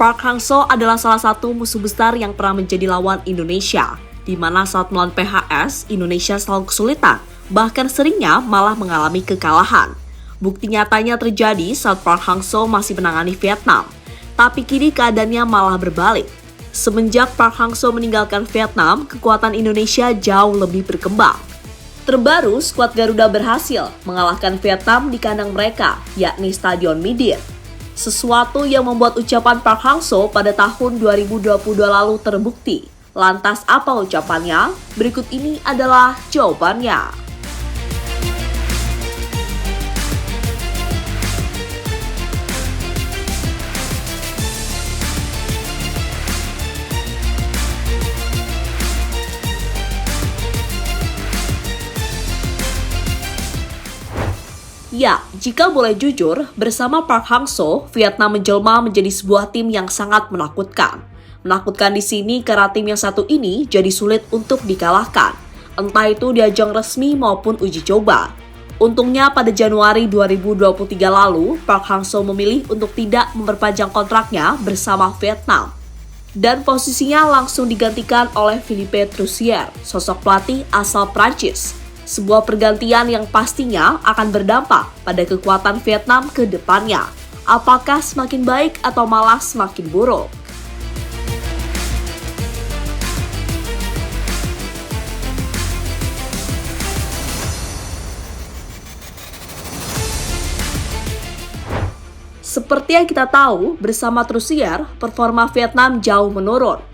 Park Hang-seo adalah salah satu musuh besar yang pernah menjadi lawan Indonesia, di mana saat melawan PHS, Indonesia selalu kesulitan, bahkan seringnya malah mengalami kekalahan. Bukti nyatanya terjadi saat Park Hang-seo masih menangani Vietnam, tapi kini keadaannya malah berbalik. Semenjak Park Hang-seo meninggalkan Vietnam, kekuatan Indonesia jauh lebih berkembang. Terbaru, skuad Garuda berhasil mengalahkan Vietnam di kandang mereka, yakni Stadion My Deer. Sesuatu yang membuat ucapan Park Hang-seo pada tahun 2022 lalu terbukti. Lantas apa ucapannya? Berikut ini adalah jawabannya. Ya, jika boleh jujur, bersama Park Hang-seo, Vietnam menjelma menjadi sebuah tim yang sangat menakutkan. Menakutkan di sini karena tim yang satu ini jadi sulit untuk dikalahkan, entah itu di ajang resmi maupun uji coba. Untungnya pada Januari 2023 lalu, Park Hang-seo memilih untuk tidak memperpanjang kontraknya bersama Vietnam. Dan posisinya langsung digantikan oleh Philippe Troussier, sosok pelatih asal Prancis. Sebuah pergantian yang pastinya akan berdampak pada kekuatan Vietnam ke depannya. Apakah semakin baik atau malah semakin buruk? Seperti yang kita tahu, bersama Troussier, performa Vietnam jauh menurun.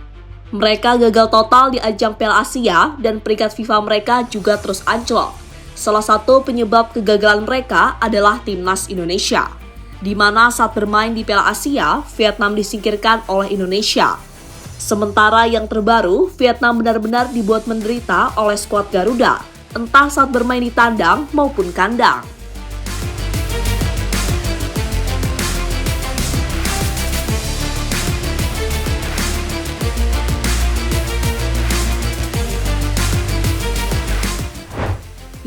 Mereka gagal total di ajang Piala Asia dan peringkat FIFA mereka juga terus anjlok. Salah satu penyebab kegagalan mereka adalah timnas Indonesia, di mana saat bermain di Piala Asia, Vietnam disingkirkan oleh Indonesia. Sementara yang terbaru, Vietnam benar-benar dibuat menderita oleh skuad Garuda, entah saat bermain di tandang maupun kandang.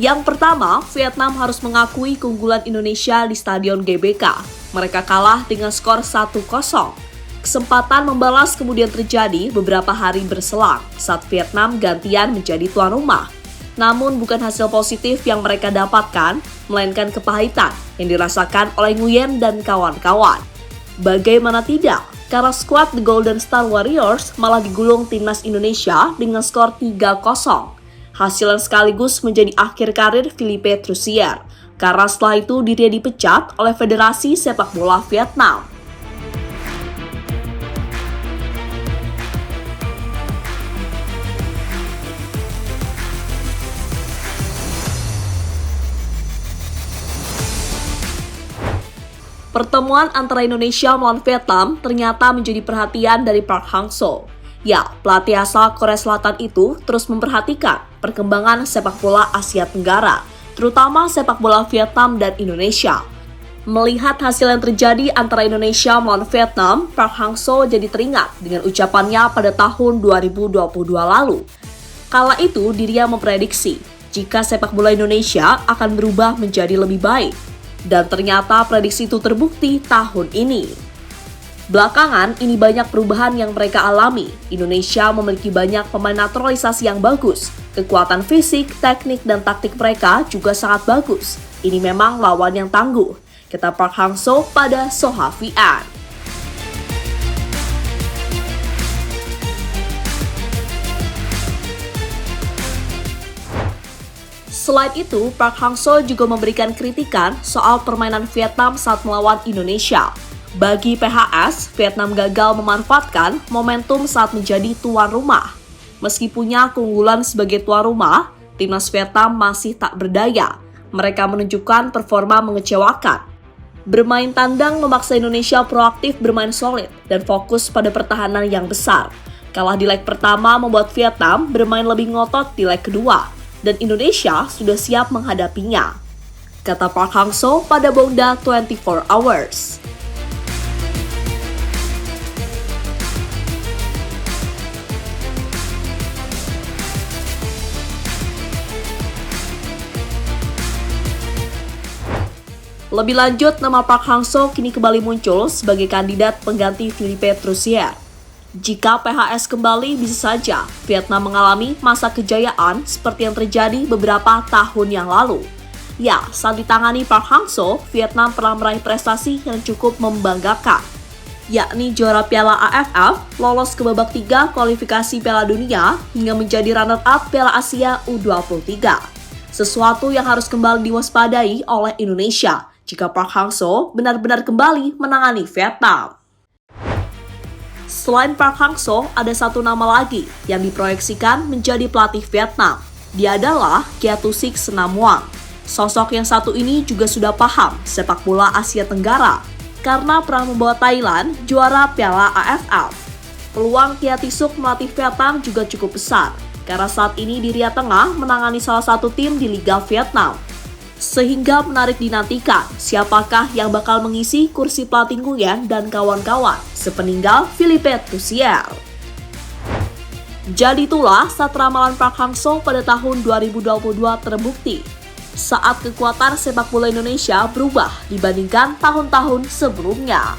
Yang pertama, Vietnam harus mengakui keunggulan Indonesia di Stadion GBK. Mereka kalah dengan skor 1-0. Kesempatan membalas kemudian terjadi beberapa hari berselang saat Vietnam gantian menjadi tuan rumah. Namun bukan hasil positif yang mereka dapatkan, melainkan kepahitan yang dirasakan oleh Nguyen dan kawan-kawan. Bagaimana tidak, karena skuad The Golden Star Warriors malah digulung timnas Indonesia dengan skor 3-0. Hasil yang sekaligus menjadi akhir karir Philippe Troussier, karena setelah itu dirinya dipecat oleh Federasi Sepak Bola Vietnam. Pertemuan antara Indonesia melawan Vietnam ternyata menjadi perhatian dari Park Hang-seo. Ya, pelatih asal Korea Selatan itu terus memperhatikan perkembangan sepak bola Asia Tenggara, terutama sepak bola Vietnam dan Indonesia. Melihat hasil yang terjadi antara Indonesia melawan Vietnam, Park Hang-seo jadi teringat dengan ucapannya pada tahun 2022 lalu. Kala itu dirinya memprediksi jika sepak bola Indonesia akan berubah menjadi lebih baik. Dan ternyata prediksi itu terbukti tahun ini. Belakangan, ini banyak perubahan yang mereka alami. Indonesia memiliki banyak pemain naturalisasi yang bagus. Kekuatan fisik, teknik, dan taktik mereka juga sangat bagus. Ini memang lawan yang tangguh, kata Park Hang-seo pada Soha Vian. Selain itu, Park Hang-seo juga memberikan kritikan soal permainan Vietnam saat melawan Indonesia. Bagi PHS, Vietnam gagal memanfaatkan momentum saat menjadi tuan rumah. Meski punya keunggulan sebagai tuan rumah, timnas Vietnam masih tak berdaya. Mereka menunjukkan performa mengecewakan. Bermain tandang memaksa Indonesia proaktif bermain solid dan fokus pada pertahanan yang besar. Kalah di leg pertama membuat Vietnam bermain lebih ngotot di leg kedua, dan Indonesia sudah siap menghadapinya, kata Park Hang-seo pada Bongda 24 Hours. Lebih lanjut, nama Park Hang-seo kini kembali muncul sebagai kandidat pengganti Philippe Troussier. Jika PHS kembali, bisa saja Vietnam mengalami masa kejayaan seperti yang terjadi beberapa tahun yang lalu. Ya, saat ditangani Park Hang-seo, Vietnam pernah meraih prestasi yang cukup membanggakan, yakni juara Piala AFF, lolos ke babak 3 kualifikasi Piala Dunia, hingga menjadi runner-up Piala Asia U23. Sesuatu yang harus kembali diwaspadai oleh Indonesia jika Park Hang-seo benar-benar kembali menangani Vietnam. Selain Park Hang-seo, ada satu nama lagi yang diproyeksikan menjadi pelatih Vietnam. Dia adalah Kietusik Senamuang. Sosok yang satu ini juga sudah paham sepak bola Asia Tenggara karena pernah membawa Thailand juara Piala AFF. Peluang Kietusik melatih Vietnam juga cukup besar, karena saat ini Diria tengah menangani salah satu tim di Liga Vietnam. Sehingga menarik dinantikan siapakah yang bakal mengisi kursi pelatih Nguyen dan kawan-kawan sepeninggal Philippe Troussier. Jadi itulah saat ramalan Park Hang-seo pada tahun 2022 terbukti, saat kekuatan sepak bola Indonesia berubah dibandingkan tahun-tahun sebelumnya.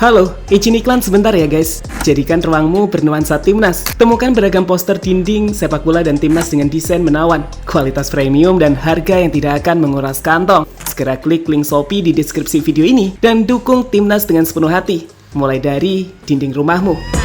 Halo, izin iklan sebentar ya guys. Jadikan ruangmu bernuansa timnas. Temukan beragam poster dinding, sepak bola dan timnas dengan desain menawan, kualitas premium dan harga yang tidak akan menguras kantong. Segera klik link Shopee di deskripsi video ini dan dukung timnas dengan sepenuh hati. Mulai dari dinding rumahmu.